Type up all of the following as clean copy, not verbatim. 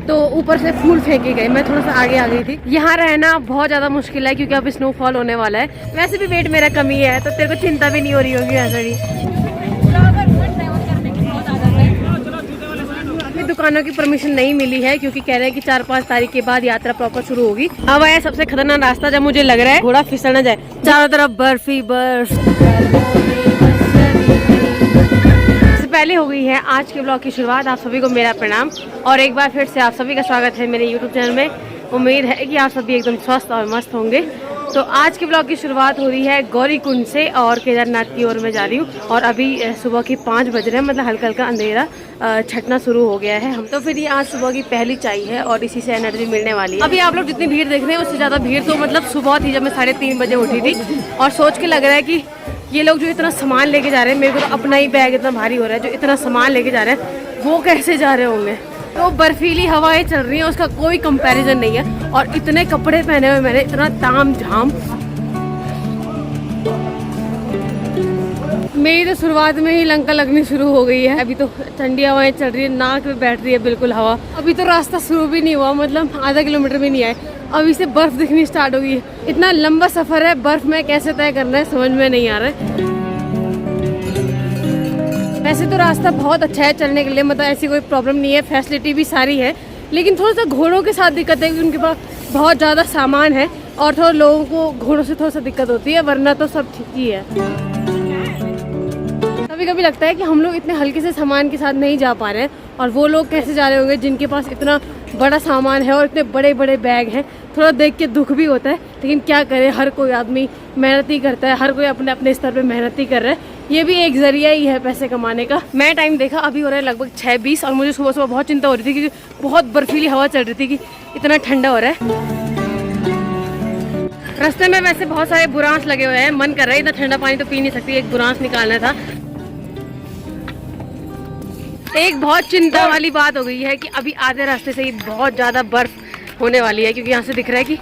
तो ऊपर से फूल फेंके गए, मैं थोड़ा सा आगे आ गई थी। यहाँ रहना बहुत ज्यादा मुश्किल है क्योंकि अब स्नोफॉल होने वाला है। वैसे भी वेट मेरा कमी है तो तेरे को चिंता भी नहीं हो रही होगी ऐसा भी। दुकानों की परमिशन नहीं मिली है क्योंकि कह रहे हैं कि 4-5 तारीख के बाद यात्रा प्रॉपर शुरू होगी। अब आया सबसे खतरनाक रास्ता जब मुझे लग रहा है घोड़ा फिसल न जाए। चारों तरफ बर्फ ही बर्फ। पहले हो गई है आज के ब्लॉग की शुरुआत। आप सभी को मेरा प्रणाम और एक बार फिर से आप सभी का स्वागत है मेरे YouTube चैनल में। उम्मीद है कि आप सभी एकदम स्वस्थ और मस्त होंगे। तो आज के ब्लॉग की शुरुआत हो रही है गौरीकुंड से और केदारनाथ की ओर मैं जा रही हूँ। और अभी सुबह के 5 बज रहे हैं, मतलब हल्का हल्का अंधेरा छटना शुरू हो गया है। हम तो फिर ये आज सुबह की पहली चाय है और इसी से एनर्जी मिलने वाली है। अभी आप लोग जितनी भीड़ देख रहे हैं उससे ज़्यादा भीड़ तो मतलब सुबह थी जब मैं 3:30 बजे उठी थी। और सोच के लग रहा है कि ये लोग जो इतना सामान लेके जा रहे हैं, मेरे को तो अपना ही बैग इतना भारी हो रहा है, जो इतना सामान लेके जा रहे हैं वो कैसे जा रहे होंगे। तो बर्फीली हवाएं चल रही हैं, उसका कोई कंपैरिजन नहीं है। और इतने कपड़े पहने हुए मैंने, इतना ताम झाम। मेरी तो शुरुआत में ही लंका लगनी शुरू हो गई है। अभी तो ठंडी हवाएं चल रही है, नाक में बैठ रही है बिल्कुल हवा। अभी तो रास्ता शुरू भी नहीं हुआ, मतलब आधा किलोमीटर भी नहीं आए, अभी से बर्फ दिखनी स्टार्ट हो गई है। इतना लंबा सफर है, बर्फ में कैसे तय करना है समझ में नहीं आ रहा है। वैसे तो रास्ता बहुत अच्छा है चलने के लिए, मतलब ऐसी कोई प्रॉब्लम नहीं है, फैसिलिटी भी सारी है। लेकिन थोड़ा सा घोड़ों के साथ दिक्कत है कि उनके पास बहुत ज़्यादा सामान है और थोड़ा लोगों को घोड़ों से थोड़ा सा दिक्कत होती है, वरना तो सब ठीक ही है। कभी कभी लगता है कि हम लोग इतने हल्के से सामान के साथ नहीं जा पा रहे हैं और वो लोग कैसे जा रहे होंगे जिनके पास इतना बड़ा सामान है और इतने बड़े बड़े बैग हैं। थोड़ा देख के दुख भी होता है, लेकिन क्या करे, हर कोई आदमी मेहनत ही करता है, हर कोई अपने अपने स्तर पे मेहनत ही कर रहा है। ये भी एक जरिया ही है पैसे कमाने का। मैं टाइम देखा, अभी हो रहा है लगभग 6:20 और मुझे सुबह सुबह बहुत चिंता हो रही थी क्योंकि बहुत बर्फीली हवा चल रही थी कि इतना ठंडा हो रहा है। रास्ते में वैसे बहुत सारे बुरांस लगे हुए हैं, मन कर रहा है इतना ठंडा पानी तो पी नहीं सकती, एक बुरांस निकालना था। एक बहुत चिंता वाली बात हो गई है कि अभी आधे रास्ते से ही बहुत ज़्यादा बर्फ होने वाली है क्योंकि यहाँ से दिख रहा है कि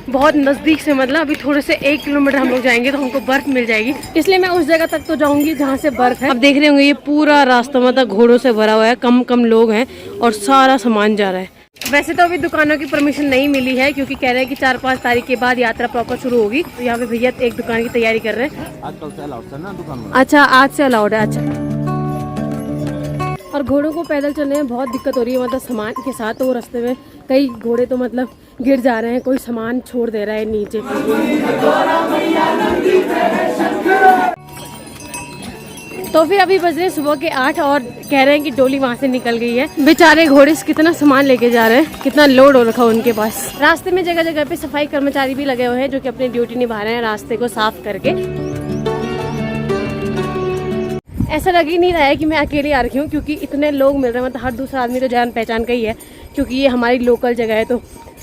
बहुत नज़दीक से, मतलब अभी थोड़े से 1 किलोमीटर हम लोग जाएंगे तो हमको बर्फ मिल जाएगी। इसलिए मैं उस जगह तक तो जाऊंगी जहाँ से बर्फ है। अब देख रहे होंगे ये पूरा रास्ता मतलब घोड़ों से भरा हुआ है, कम कम लोग हैं और सारा सामान जा रहा है। वैसे तो अभी दुकानों की परमिशन नहीं मिली है क्योंकि कह रहे हैं कि 4-5 तारीख के बाद यात्रा प्रॉपर शुरू होगी। तो यहाँ पे भैया एक दुकान की तैयारी कर रहे हैं। आजकल से अलाउड है ना दुकान में। अच्छा, आज से अलाउड है। अच्छा। और घोड़ों को पैदल चलने में बहुत दिक्कत हो रही है, मतलब सामान के साथ। तो रास्ते में कई घोड़े तो मतलब गिर जा रहे हैं, कोई सामान छोड़ दे रहा है नीचे। तो फिर अभी बज रहे हैं सुबह के 8 और कह रहे हैं कि डोली वहाँ से निकल गई है। बेचारे घोड़े कितना सामान लेके जा रहे हैं, कितना लोड हो रखा है उनके पास। रास्ते में जगह जगह पे सफाई कर्मचारी भी लगे हुए हैं जो कि अपनी ड्यूटी निभा रहे हैं रास्ते को साफ करके। ऐसा लग ही नहीं रहा है कि मैं अकेली आ रही हूँ क्योंकि इतने लोग मिल रहे हैं, मतलब हर दूसरा आदमी तो जान पहचान का ही है क्योंकि ये हमारी लोकल जगह है, तो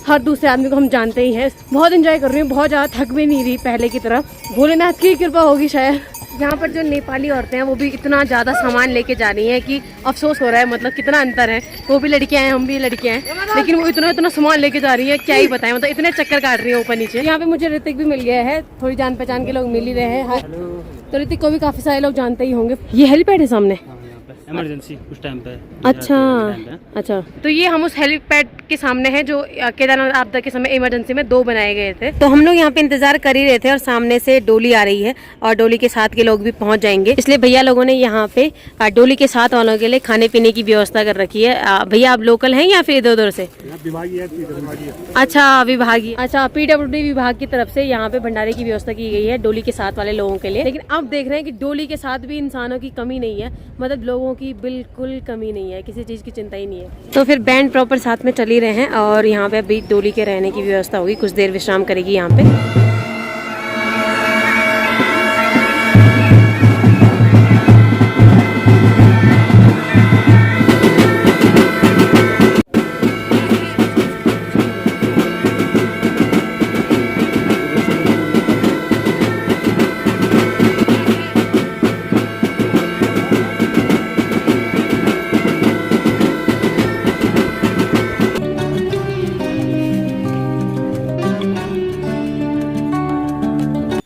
हर दूसरे आदमी को हम जानते ही हैं। बहुत एंजॉय कर रही हूँ, बहुत ज़्यादा थक भी नहीं रही पहले की तरह। भोलेनाथ की कृपा होगी शायद। यहाँ पर जो नेपाली औरतें हैं वो भी इतना ज़्यादा सामान लेके जा रही हैं कि अफसोस हो रहा है, मतलब कितना अंतर है। वो भी लड़कियाँ हैं, हम भी लड़कियाँ हैं, लेकिन वो इतना इतना सामान लेके जा रही है, क्या ही बताएं, मतलब इतने चक्कर काट रही है ऊपर नीचे। यहाँ पे मुझे ऋतिक भी मिल गया है, थोड़ी जान पहचान के लोग मिल ही रहे हैं। तो ऋतिक को भी काफी सारे लोग जानते ही होंगे। ये हेलीपैड है सामने, इमरजेंसी उस टाइम पे। अच्छा। तो ये हम उस हेलीपैड के सामने हैं जो केदारनाथ आपदा के समय इमरजेंसी में 2 बनाए गए थे। तो हम लोग यहाँ पे इंतजार कर ही रहे थे और सामने से डोली आ रही है और डोली के साथ के लोग भी पहुंच जाएंगे, इसलिए भैया लोगों ने यहाँ पे डोली के साथ वालों के लिए खाने पीने की व्यवस्था कर रखी है। भैया आप लोकल हैं या फिर इधर उधर से? अच्छा, विभागीय। अच्छा, PWD विभाग की तरफ से यहाँ पे भंडारे की व्यवस्था की गई है डोली के साथ वाले लोगों के लिए। लेकिन अब देख रहे हैं कि डोली के साथ भी इंसानों की कमी नहीं है, मतलब लोगों की बिल्कुल कमी नहीं है, किसी चीज की चिंता ही नहीं है। तो फिर बैंड प्रॉपर साथ में चल ही रहे हैं और यहाँ पे अभी डोली के रहने की व्यवस्था होगी, कुछ देर विश्राम करेगी यहाँ पे।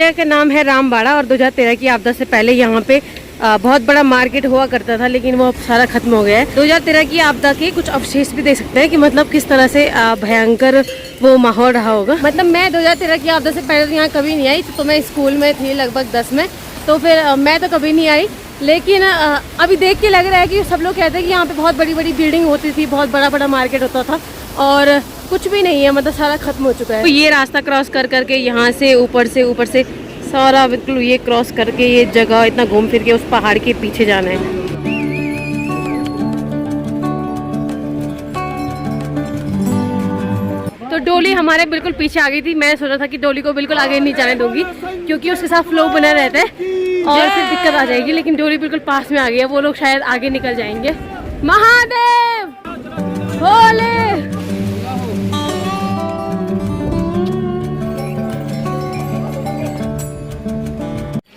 जगह का नाम है रामबाड़ा और 2013 की आपदा से पहले यहाँ पे बहुत बड़ा मार्केट हुआ करता था, लेकिन वो अब सारा खत्म हो गया है। 2013 की आपदा के कुछ अवशेष भी देख सकते हैं कि मतलब किस तरह से भयंकर वो माहौल रहा होगा। मतलब मैं 2013 की आपदा से पहले तो यहाँ कभी नहीं आई, तो मैं स्कूल में थी लगभग 10 में, तो फिर मैं तो कभी नहीं आई। लेकिन अभी देख के लग रहा है कि सब लोग कहते हैं कि यहाँ पे बहुत बड़ी बड़ी बिल्डिंग होती थी, बहुत बड़ा बड़ा मार्केट होता था, और कुछ भी नहीं है, मतलब सारा खत्म हो चुका है। तो ये रास्ता क्रॉस कर करके यहाँ से ऊपर से सारा बिल्कुल ये क्रॉस करके ये जगह इतना घूम फिर के उस पहाड़ के पीछे जाना है। तो डोली हमारे बिल्कुल पीछे आ गई थी। मैं सोचा था कि डोली को बिल्कुल आगे नहीं जाने दूंगी, क्योंकि उसके साथ फ्लो बना रहता है और फिर दिक्कत आ जाएगी, लेकिन डोली बिल्कुल पास में आ गई है। वो लोग शायद आगे निकल जाएंगे। महादेव भोले।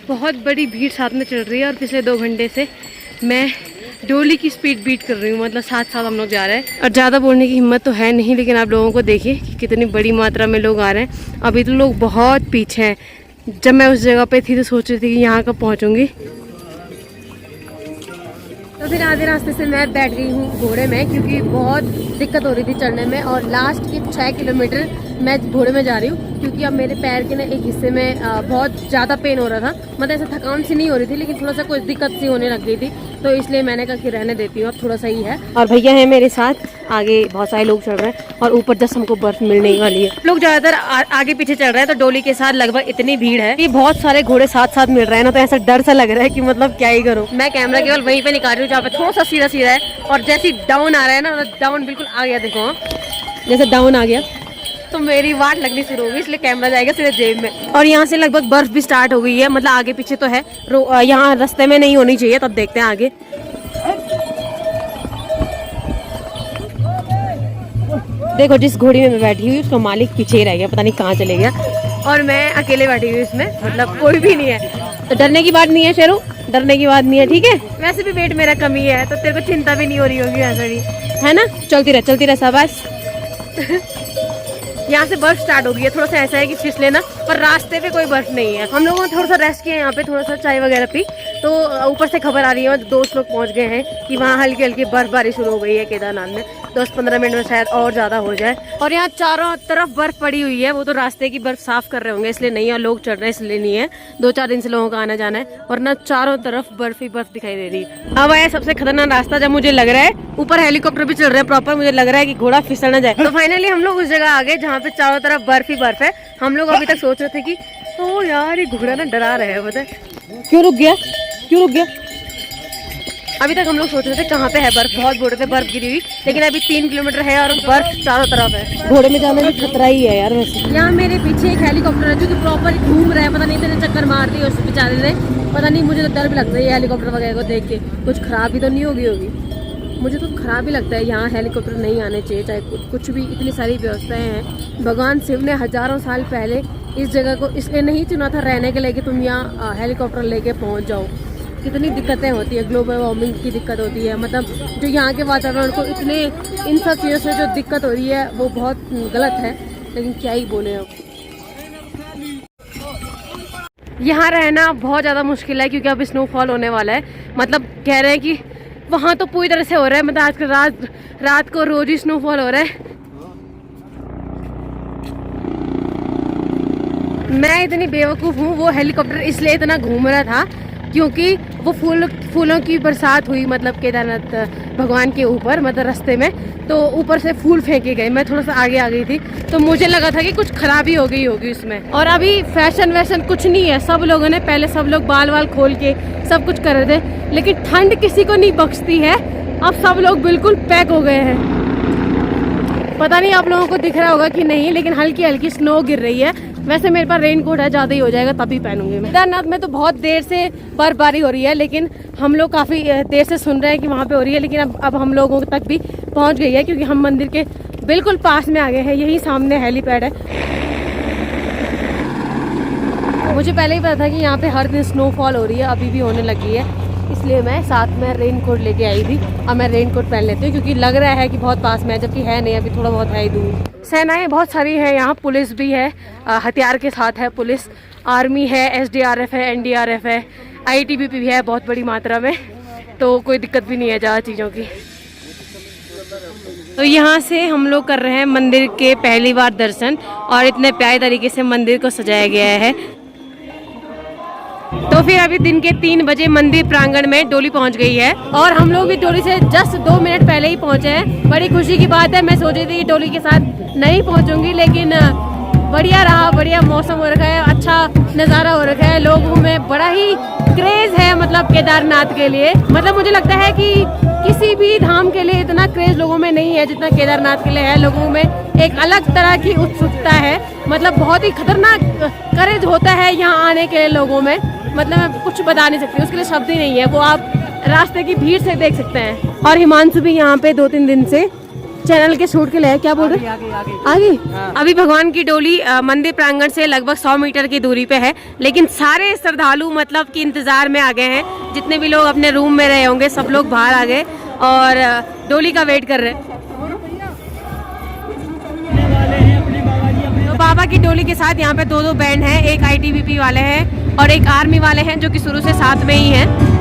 बहुत बड़ी भीड़ साथ में चल रही है और पिछले 2 घंटे से मैं डोली की स्पीड बीट कर रही हूँ, मतलब साथ साथ हम लोग जा रहे हैं। और ज़्यादा बोलने की हिम्मत तो है नहीं, लेकिन आप लोगों को देखिए कि कितनी बड़ी मात्रा में लोग आ रहे हैं। अभी तो लोग बहुत पीछे हैं। जब मैं उस जगह पे थी तो सोच रही थी कि यहाँ कब पहुँचूँगी। तो फिर आधे रास्ते से मैं बैठ गई हूँ घोड़े में, क्योंकि बहुत दिक्कत हो रही थी चढ़ने में। और लास्ट के 6 किलोमीटर मैं घोड़े में जा रही हूँ, क्योंकि अब मेरे पैर के ना एक हिस्से में बहुत ज़्यादा पेन हो रहा था। मतलब ऐसे थकान सी नहीं हो रही थी, लेकिन थोड़ा सा कुछ दिक्कत सी होने लग गई थी, तो इसलिए मैंने कहा कि रहने देती हूँ, अब थोड़ा सा ही है। और भैया है मेरे साथ, आगे बहुत सारे लोग चढ़ रहे हैं और ऊपर जस्ट हमको बर्फ मिलने वाली है। लोग ज़्यादातर आगे पीछे चढ़ रहे हैं, तो डोली के साथ लगभग इतनी भीड़ है कि बहुत सारे घोड़े साथ साथ मिल रहे हैं ना, तो ऐसा डर सा लग रहा है कि मतलब क्या ही करूँ। मैं कैमरा केवल वहीं पे निकाल रही हूँ जहाँ पे थोड़ा सा सीधा सीधा है, और जैसे डाउन आ रहा है ना, डाउन बिल्कुल आ गया, देखो जैसे डाउन आ गया तो मेरी वाट लगनी शुरू होगी, इसलिए कैमरा जाएगा सीधे जेब में। और यहाँ से लगभग बर्फ भी स्टार्ट हो गई है, मतलब आगे पीछे तो है, यहाँ रास्ते में नहीं होनी चाहिए। तब देखते हैं आगे। देखो जिस घोड़ी में मैं बैठी हुई उसका मालिक पीछे ही रह गया, पता नहीं कहाँ चले गया, और मैं अकेले बैठी हुई इसमें, मतलब कोई भी नहीं है। तो डरने की बात नहीं है शेरू, डरने की बात नहीं है, ठीक है। वैसे भी वेट मेरा कम ही है, तो तेरे को चिंता भी नहीं हो रही होगी ऐसा भी, है ना। चलती रह शाबाश। यहाँ से बर्फ स्टार्ट हो गई है, थोड़ा सा ऐसा है कि फिसले ना, पर रास्ते पे कोई बर्फ नहीं है। हम लोगों ने थोड़ा सा रेस्ट किया यहाँ पे, थोड़ा सा चाय वगैरह पी, तो ऊपर से खबर आ रही है, दोस्त लोग पहुँच गए हैं कि वहाँ हल्की हल्की बर्फबारी शुरू हो गई है केदारनाथ में। 10-15 मिनट में शायद और ज़्यादा हो जाए। और यहाँ चारों तरफ बर्फ पड़ी हुई है, वो तो रास्ते की बर्फ साफ कर रहे होंगे इसलिए नहीं है, लोग चढ़ रहे हैं इसलिए नहीं है। 2-4 दिन से लोगों का आना जाना है, और ना चारों तरफ बर्फ ही बर्फ दिखाई दे रही है। अब आया सबसे खतरनाक रास्ता, जब मुझे लग रहा है ऊपर हेलीकॉप्टर भी चल रहे हैं प्रॉपर, मुझे लग रहा है कि घोड़ा फिसल ना जाए। तो फाइनली हम लोग उस जगह आ गए जहाँ पे चारों तरफ बर्फ ही बर्फ है। हम लोग अभी तक सोच रहे थे कि तो यार ये घोड़ा ना डरा रहे हैं, पता है क्यों रुक गया। अभी तक हम लोग सोच रहे थे कहाँ पे है बर्फ, बहुत बोल रहे थे बर्फ गिरी हुई, लेकिन अभी 3 किलोमीटर है और बर्फ चारों तरफ है। घोड़े में जाना भी खतरा ही है यार वैसे। यहाँ मेरे पीछे एक हेलीकॉप्टर है जो कि प्रॉपर घूम रहा है, पता नहीं तेरे चक्कर मार दी उस बेचारे ने, पता नहीं। मुझे तो डर भी लगता है ये हेलीकॉप्टर वगैरह को देख के, कुछ खराबी तो नहीं होगी। मुझे तो खराब ही लगता है, यहाँ हेलीकॉप्टर नहीं आने चाहिए, चाहे कुछ भी। इतनी सारी व्यवस्थाएं हैं। भगवान शिव ने हजारों साल पहले इस जगह को इसलिए नहीं चुना था रहने के लिए कि तुम यहाँ हेलीकॉप्टर लेके पहुँच जाओ। कितनी दिक्कतें होती है, ग्लोबल वार्मिंग की दिक्कत होती है, मतलब जो यहाँ के वातावरण को इतने इन सब चीज़ों से जो दिक्कत हो रही है वो बहुत गलत है, लेकिन क्या ही बोले अब। यहाँ रहना बहुत ज़्यादा मुश्किल है, क्योंकि अब स्नोफॉल होने वाला है। मतलब कह रहे हैं कि वहाँ तो पूरी तरह से हो रहा है, मतलब आजकल रात को रोज ही स्नोफॉल हो रहा है। मैं इतनी बेवकूफ़ हूँ, वो हेलीकॉप्टर इसलिए इतना घूम रहा था क्योंकि वो फूलों की बरसात हुई, मतलब केदारनाथ भगवान के ऊपर, मतलब रास्ते में, तो ऊपर से फूल फेंके गए। मैं थोड़ा सा आगे आ गई थी, तो मुझे लगा था कि कुछ खराबी हो गई होगी उसमें। और अभी फैशन वैशन कुछ नहीं है, सब लोगों ने पहले सब लोग बाल खोल के सब कुछ कर रहे थे, लेकिन ठंड किसी को नहीं बख्शती है। अब सब लोग बिल्कुल पैक हो गए हैं। पता नहीं आप लोगों को दिख रहा होगा कि नहीं, लेकिन हल्की हल्की स्नो गिर रही है। वैसे मेरे पास रेनकोट है, ज़्यादा ही हो जाएगा तभी पहनूंगी मैं। केदारनाथ में तो बहुत देर से बर्फबारी हो रही है, लेकिन हम लोग काफ़ी देर से सुन रहे हैं कि वहाँ पे हो रही है, लेकिन अब हम लोगों तक भी पहुँच गई है, क्योंकि हम मंदिर के बिल्कुल पास में आ गए हैं। यही सामने हेलीपैड है। मुझे पहले ही पता था कि यहाँ पे हर दिन स्नोफॉल हो रही है, अभी भी होने लगी है, इसलिए मैं साथ में रेनकोट लेके आई थी। अब मैं रेनकोट पहन लेती हूँ, क्योंकि लग रहा है कि बहुत पास में है, जबकि है नहीं, अभी थोड़ा बहुत है ही दूर। सेनाएं बहुत सारी है यहाँ, पुलिस भी है, हथियार के साथ है पुलिस, आर्मी है, SDRF है, NDRF है, आईटीबीपी भी है बहुत बड़ी मात्रा में, तो कोई दिक्कत भी नहीं है ज़्यादा चीज़ों की। तो यहाँ से हम लोग कर रहे हैं मंदिर के पहली बार दर्शन, और इतने प्यारे तरीके से मंदिर को सजाया गया है। तो फिर अभी दिन के 3 बजे मंदिर प्रांगण में डोली पहुँच गई है, और हम लोग भी डोली से जस्ट 2 मिनट पहले ही पहुँचे हैं। बड़ी खुशी की बात है, मैं सोच रही थी डोली के साथ नहीं पहुँचूंगी, लेकिन बढ़िया रहा, बढ़िया मौसम हो रखा है, अच्छा नज़ारा हो रखा है। लोगों में बड़ा ही क्रेज है मतलब केदारनाथ के लिए। मतलब मुझे लगता है कि किसी भी धाम के लिए इतना क्रेज लोगों में नहीं है जितना केदारनाथ के लिए है। लोगों में एक अलग तरह की उत्सुकता है, मतलब बहुत ही खतरनाक करेज होता है यहाँ आने के लिए लोगों में। मतलब मैं कुछ बता नहीं सकती, उसके लिए शब्द ही नहीं है, वो आप रास्ते की भीड़ से देख सकते हैं। और हिमांशु भी यहाँ पे 2-3 दिन से चैनल के शूट के लिए क्या बोल रहे आगे। अभी भगवान की डोली मंदिर प्रांगण से लगभग 100 मीटर की दूरी पे है, लेकिन सारे श्रद्धालु मतलब कि इंतजार में आ गए हैं। जितने भी लोग अपने रूम में रहे होंगे सब लोग बाहर आ गए और डोली का वेट कर रहे हैं। तो बाबा की डोली के साथ यहाँ पे 2-2 बैंड हैं, एक आईटीबीपी वाले हैं और एक आर्मी वाले हैं जो कि शुरू से साथ में ही हैं।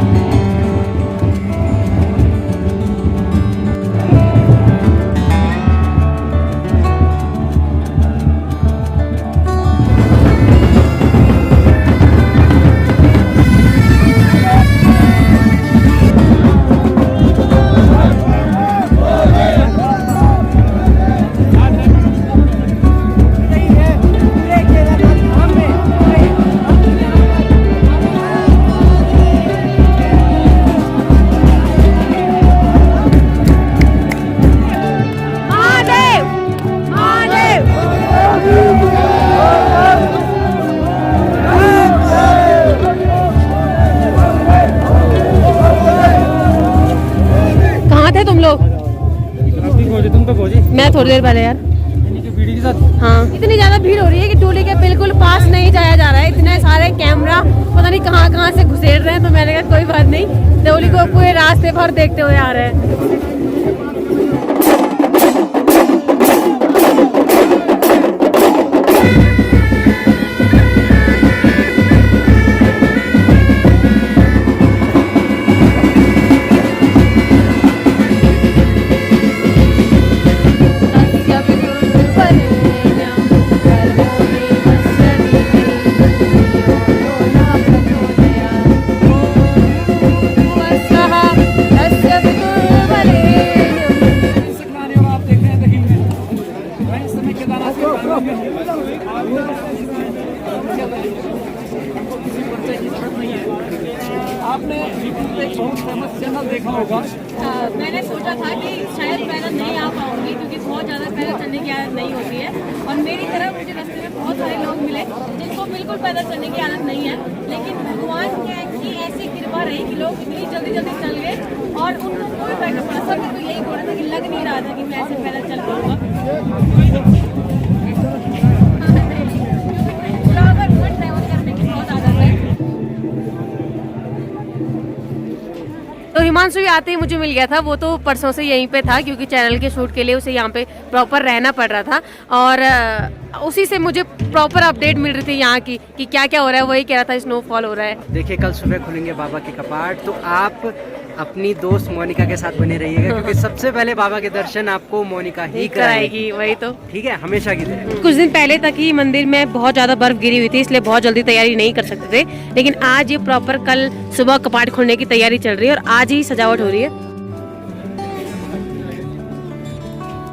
मैं थोड़ी देर पहले यार भीड़ के साथ। हाँ, इतनी ज्यादा भीड़ हो रही है कि डोली के बिल्कुल पास नहीं जाया जा रहा है। इतने सारे कैमरा पता नहीं कहाँ से घुसेड़ रहे हैं, तो मैंने कहा कोई बात नहीं, डोली को पूरे रास्ते भर देखते हुए आ रहे हैं। आपने यूट्यूब पे एक बहुत फेमस चैनल देखा होगा। मैंने सोचा था कि शायद पैदल नहीं आ पाऊंगी क्योंकि बहुत ज़्यादा पैदल चलने की आदत नहीं होती है, और मेरी तरह मुझे रास्ते में बहुत सारे लोग मिले जिनको बिल्कुल पैदल चलने की आदत नहीं है, लेकिन भगवान की ऐसी कृपा रही कि लोग इतनी जल्दी चल गए और उनको कोई फर्क नहीं पड़ा। सब तो यही बोल रहा था कि लग नहीं रहा था कि मैं ऐसे पैदल चल पाऊँगा। तो हिमांशु भी आते ही मुझे मिल गया था, वो तो परसों से यहीं पे था क्योंकि चैनल के शूट के लिए उसे यहाँ पे प्रॉपर रहना पड़ रहा था, और उसी से मुझे प्रॉपर अपडेट मिल रही थी यहाँ की कि क्या क्या हो रहा है। वही कह रहा था स्नोफॉल हो रहा है। देखिए कल सुबह खुलेंगे बाबा के कपाट, तो आप अपनी दोस्त मोनिका के साथ बने रहिएगा क्योंकि सबसे पहले बाबा के दर्शन आपको मोनिका ही कराएगी। वही तो ठीक है, हमेशा की तरह। कुछ दिन पहले तक ही मंदिर में बहुत ज्यादा बर्फ गिरी हुई थी, इसलिए बहुत जल्दी तैयारी नहीं कर सकते थे, लेकिन आज ये प्रॉपर कल सुबह कपाट खोलने की तैयारी चल रही है और आज ही सजावट हो रही है।